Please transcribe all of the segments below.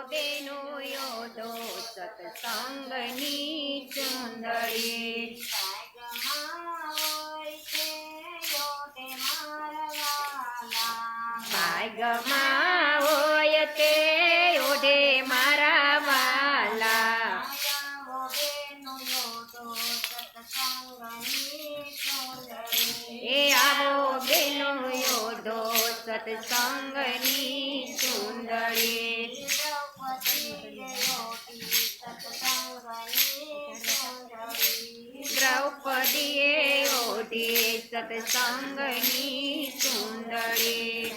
બેનો યોડો સત્સંગની ચુંદડી ભાગ્યમાં હોય તે ઓઢે મારા વાલા એ આવો બેનો યોડો સત્સંગની ચુંદડી દ્રૌપદીએ ઓઢી સત્સંગની ચુંદડી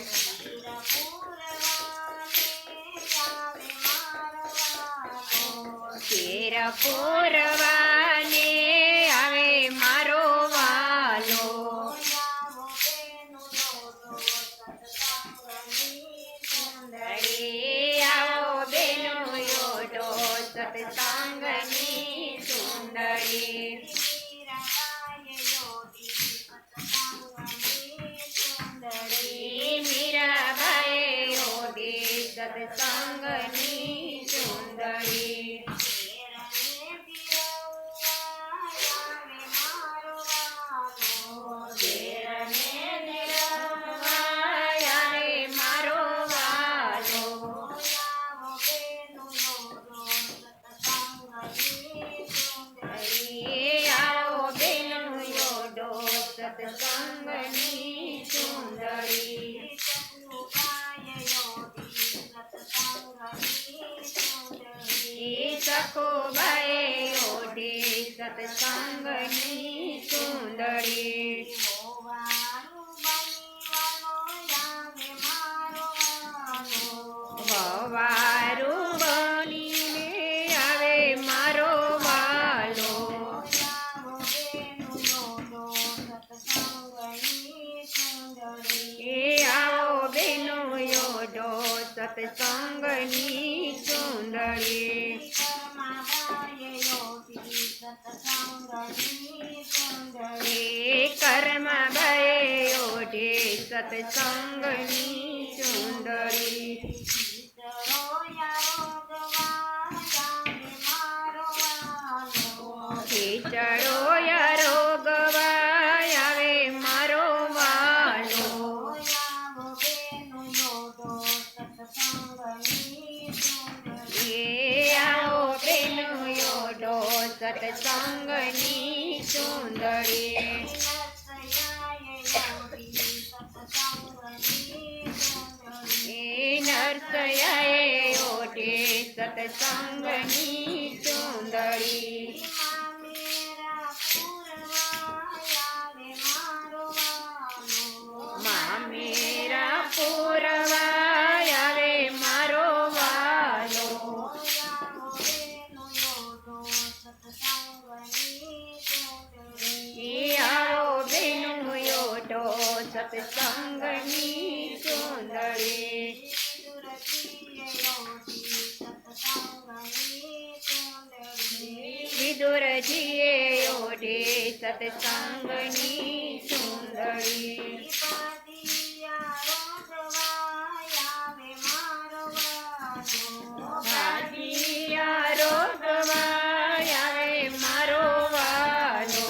શેર પૂરવાને આવે મારો વાલો આવો બેનો યોડો સત્સંગની ચુંદડી મીરાબાઈ ઓઢી સત્સંગની ચુંદડી સત્સંગની ચુંદડી સખુબાઈ ઓઢી સત્સંગની ચુંદડી વવારું બનીને આવે મારો વાલો એ આવો બેનો યોડો સત્સંગની ચુંદડી કર્મબાઈ ઓઢી સત્સંગની ચુંદડી ખીચડો રોગવાય આવે મારો વાલો એ આવો બેનો યોડો સત્સંગની ચુંદડી એ નરસયાએ ઓઢી સત્સંગની ચુંદડી મામેરા પૂરવાય આવે મારો વાલો એ આવો બેનો યોડો સત્સંગની ચુંદડી વિદુરજીએ ઓઢી સત્સંગની ચુંદડી ભાગિયા રોગવાય આવે મારો વાલો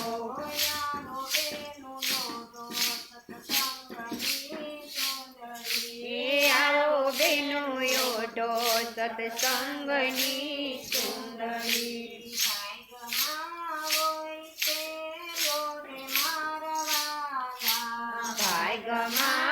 એ આવો બેનો યોડો સત્સંગની ચુંદડી ભાગ્યમાં